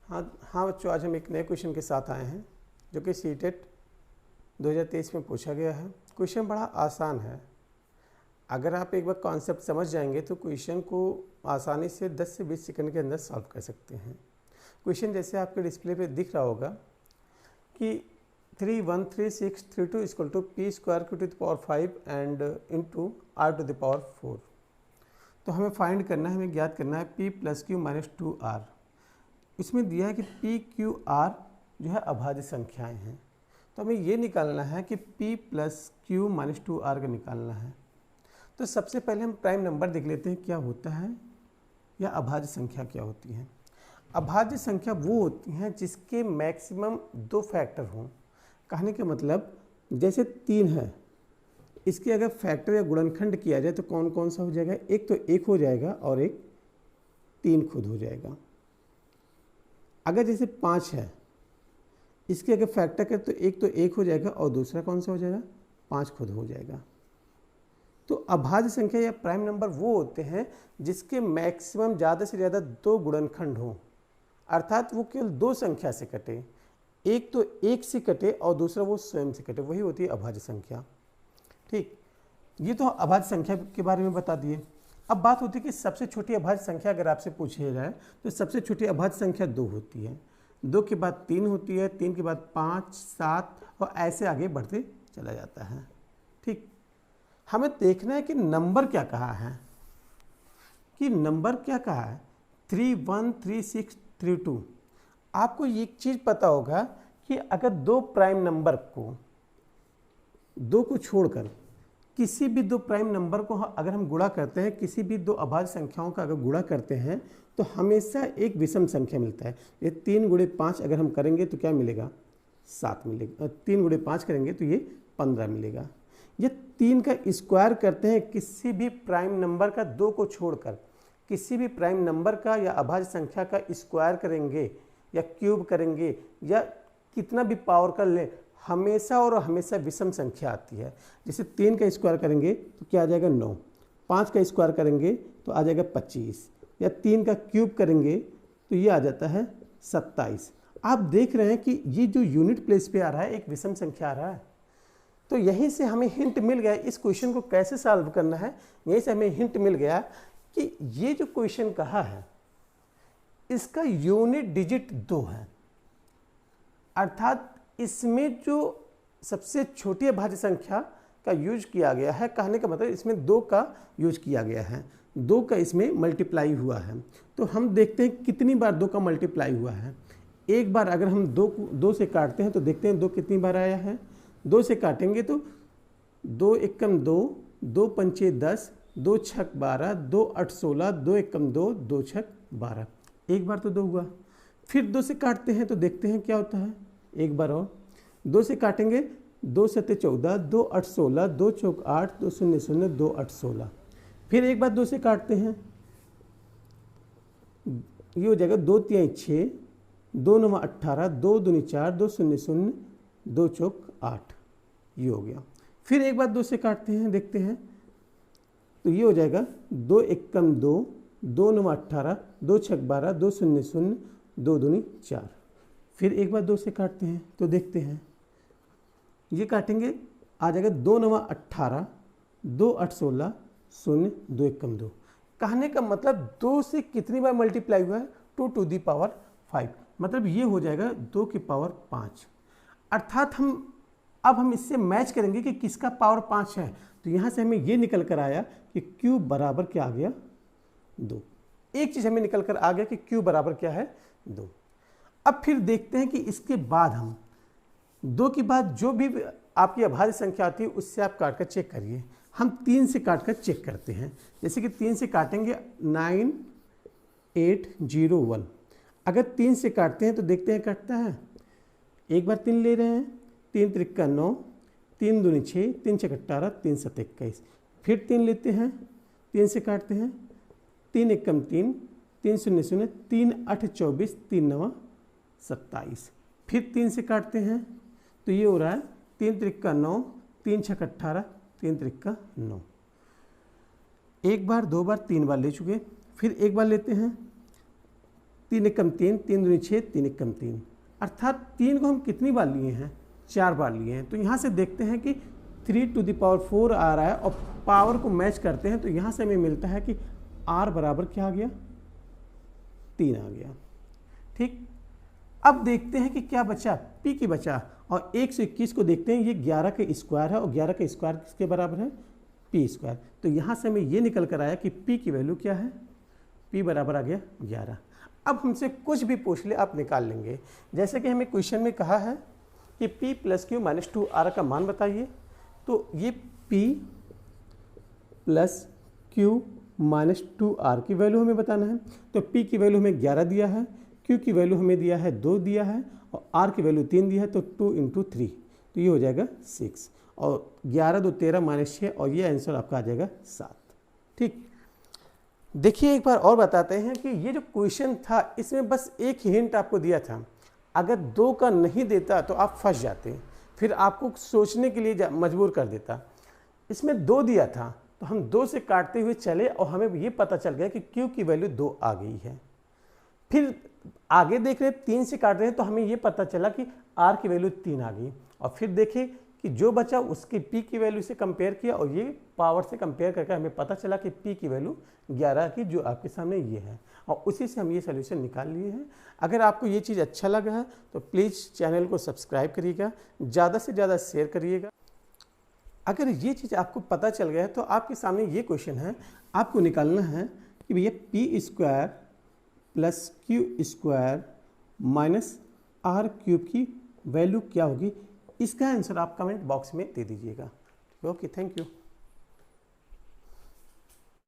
हाँ बच्चों, आज हम एक नए क्वेश्चन के साथ आए हैं जो कि सीटेट 2023 में पूछा गया है। क्वेश्चन बड़ा आसान है। अगर आप एक बार कॉन्सेप्ट समझ जाएंगे तो क्वेश्चन को आसानी से 10 से 20 सेकंड के अंदर सॉल्व कर सकते हैं। क्वेश्चन जैसे आपके डिस्प्ले पे दिख रहा होगा कि 31362 equal to P square Q to the power 5 and into R to the power 4। तो हमें फाइंड करना है, हमें ज्ञात करना है p plus Q minus 2r। इसमें दिया है कि p q r जो है अभाज्य संख्याएं हैं, तो हमें ये निकालना है कि p plus Q minus 2r का निकालना है। तो सबसे पहले हम प्राइम नंबर देख लेते हैं क्या होता है या अभाज्य संख्या क्या होती है। अभाज्य संख्या वो होती हैं जिसके मैक्सिमम 2 फैक्टर हों। कहने का मतलब जैसे 3 है, इसके अगर फैक्टर या गुणनखंड किया जाए तो कौन कौन सा हो जाएगा, एक तो 1 हो जाएगा और एक 3 खुद हो जाएगा। अगर जैसे 5 है, इसके अगर फैक्टर करें तो एक तो 1 हो जाएगा और दूसरा कौन सा हो जाएगा, 5 खुद हो जाएगा। तो अभाज्य संख्या या प्राइम नंबर वो होते हैं जिसके मैक्सिमम ज़्यादा से ज़्यादा 2 गुणनखंड हों, अर्थात वो केवल 2 संख्या से कटे, एक तो 1 से कटे और दूसरा वो स्वयं से कटे, वही होती है अभाज्य संख्या। ठीक, ये तो अभाज्य संख्या के बारे में बता दिए। अब बात होती है कि सबसे छोटी अभाज्य संख्या अगर आपसे पूछी जाए तो सबसे छोटी अभाज्य संख्या 2 होती है, 2 के बाद 3 होती है, 3 के बाद 5, 7 और ऐसे आगे बढ़ते चला जाता है। ठीक, हमें देखना है कि नंबर क्या कहा है, कि नंबर क्या कहा है 313632। आपको एक चीज़ पता होगा कि अगर 2 प्राइम नंबर को 2 को छोड़कर किसी भी 2 प्राइम नंबर को अगर हम गुणा करते हैं, किसी भी 2 अभाज्य संख्याओं का अगर गुणा करते हैं तो हमेशा एक विषम संख्या मिलता है। ये 3 गुणे 5 अगर हम करेंगे तो क्या मिलेगा, 7 मिलेगा। 3 गुणे 5 करेंगे तो ये 15 मिलेगा। ये 3 का स्क्वायर करते हैं किसी भी प्राइम नंबर का 2 को छोड़कर, किसी भी प्राइम नंबर का या अभाज्य संख्या का स्क्वायर करेंगे या क्यूब करेंगे या कितना भी पावर कर लें, हमेशा और हमेशा विषम संख्या आती है। जैसे 3 का स्क्वायर करेंगे तो क्या आ जाएगा 9, 5 का स्क्वायर करेंगे तो आ जाएगा 25, या 3 का क्यूब करेंगे तो ये आ जाता है 27। आप देख रहे हैं कि ये जो यूनिट प्लेस पे आ रहा है एक विषम संख्या आ रहा है। तो यहीं से हमें हिंट मिल गया इस क्वेश्चन को कैसे सॉल्व करना है। यहीं से हमें हिंट मिल गया कि ये जो क्वेश्चन कहा है इसका यूनिट डिजिट 2 है, अर्थात इसमें जो सबसे छोटी अभाज्य संख्या का यूज किया गया है, कहने का मतलब इसमें 2 का यूज किया गया है, 2 का इसमें मल्टीप्लाई हुआ है। तो हम देखते हैं कितनी बार 2 का मल्टीप्लाई हुआ है। एक बार अगर हम 2 से काटते हैं तो देखते हैं 2 कितनी बार आया है। 2 से काटेंगे तो 2 एकम 2, 2 पंचे 10, 2 छक 12, 2 8 16, 2 एकम 2, 2 छक 12। एक बार तो 2 हुआ। फिर 2 से काटते हैं तो देखते हैं क्या होता है, एक बार और 2 से काटेंगे, 2 सत्ते 14, 2 8 16, 2 चौक 8, 2 शून्य शून्य, 2 8 16। फिर एक बार 2 से काटते हैं, ये हो जाएगा 2 तिहाई 6, 2 9 18, 2 दूनी 4, 2 शून्य शून्य, 2 चौक 8, ये हो गया। फिर एक बार 2 से काटते हैं, देखते हैं तो ये हो जाएगा 2 एकम 2, 2 9 18, 2 छक 12, 2 शून्य शून्य, 2 दूनी 4। फिर एक बार 2 से काटते हैं तो देखते हैं, ये काटेंगे आ जाएगा 2 9 18, 2 8 16, 0 2 एकम 2। कहने का मतलब 2 से कितनी बार मल्टीप्लाई हुआ है, 2 टू दी पावर 5, मतलब ये हो जाएगा 2 की पावर 5। अर्थात अब हम इससे मैच करेंगे कि किसका पावर 5 है। तो यहाँ से हमें ये निकल कर आया कि Q बराबर क्या आ गया, 2। एक चीज़ हमें निकल कर आ गया कि Q बराबर क्या है, 2। अब फिर देखते हैं कि इसके बाद हम 2 के बाद जो भी आपकी अभाज्य संख्या आती है उससे आप काट कर चेक करिए। हम 3 से काट कर चेक करते हैं। जैसे कि 3 से काटेंगे 9801। अगर 3 से काटते हैं तो देखते हैं कटता है। एक बार 3 ले रहे हैं, 3 त्रिक्का 9, 3 दूनी 6, 3 छक 18, 3 सत 21। फिर 3 लेते हैं, 3 से काटते हैं, 3 एकम 3, 3 शून्य शून्य, 3 8 24, 3 9 27। फिर 3 से काटते हैं तो ये हो रहा है 3 त्रिक्का 9, 3 छक 18, 3 त्रिक्का 9। एक बार, 2 बार, 3 बार ले चुके। फिर एक बार लेते हैं, 3 एक कम 3, 3 दूनी 6, 3 एक कम 3, अर्थात 3 को हम कितनी बार लिए हैं, 4 बार लिए हैं। तो यहाँ से देखते हैं कि 3 टू द पावर 4 आ रहा है और पावर को मैच करते हैं, तो यहाँ से हमें मिलता है कि r बराबर क्या आ गया, 3 आ गया। ठीक, अब देखते हैं कि क्या बचा, p की बचा, और 121 को देखते हैं, ये 11 का स्क्वायर है और 11 का स्क्वायर किसके बराबर है, p स्क्वायर। तो यहाँ से हमें ये निकल कर आया कि p की वैल्यू क्या है, p बराबर आ गया 11। अब हमसे कुछ भी पूछ ले आप निकाल लेंगे। जैसे कि हमें क्वेश्चन में कहा है कि p plus Q minus 2r का मान बताइए, तो ये p plus Q minus 2r की वैल्यू हमें बताना है। तो p की वैल्यू हमें 11 दिया है, q की वैल्यू हमें दिया है 2 दिया है, और r की वैल्यू 3 दिया है, तो 2 इंटू 3, तो ये हो जाएगा 6, और 11 2 13 माइनस 6, और ये आंसर आपका आ जाएगा 7। ठीक, देखिए एक बार और बताते हैं कि ये जो क्वेश्चन था इसमें बस एक हिंट आपको दिया था, अगर 2 का नहीं देता तो आप फंस जाते, फिर आपको सोचने के लिए मजबूर कर देता। इसमें 2 दिया था तो हम 2 से काटते हुए चले और हमें ये पता चल गया कि Q की वैल्यू 2 आ गई है। फिर आगे देख रहे 3 से काट रहे हैं तो हमें ये पता चला कि R की वैल्यू 3 आ गई, और फिर देखें कि जो बचा उसके p की वैल्यू से कंपेयर किया और ये पावर से कंपेयर करके हमें पता चला कि p की वैल्यू 11 की जो आपके सामने ये है, और उसी से हम ये सोल्यूशन निकाल लिए हैं। अगर आपको ये चीज़ अच्छा लगा है तो प्लीज़ चैनल को सब्सक्राइब करिएगा, ज़्यादा से ज़्यादा शेयर करिएगा। अगर ये चीज़ आपको पता चल गया है तो आपके सामने ये क्वेश्चन है, आपको निकालना है कि भैया p square plus Q square minus r cube की वैल्यू क्या होगी। इसका आंसर आप कमेंट बॉक्स में दे दीजिएगा। Okay, thank you.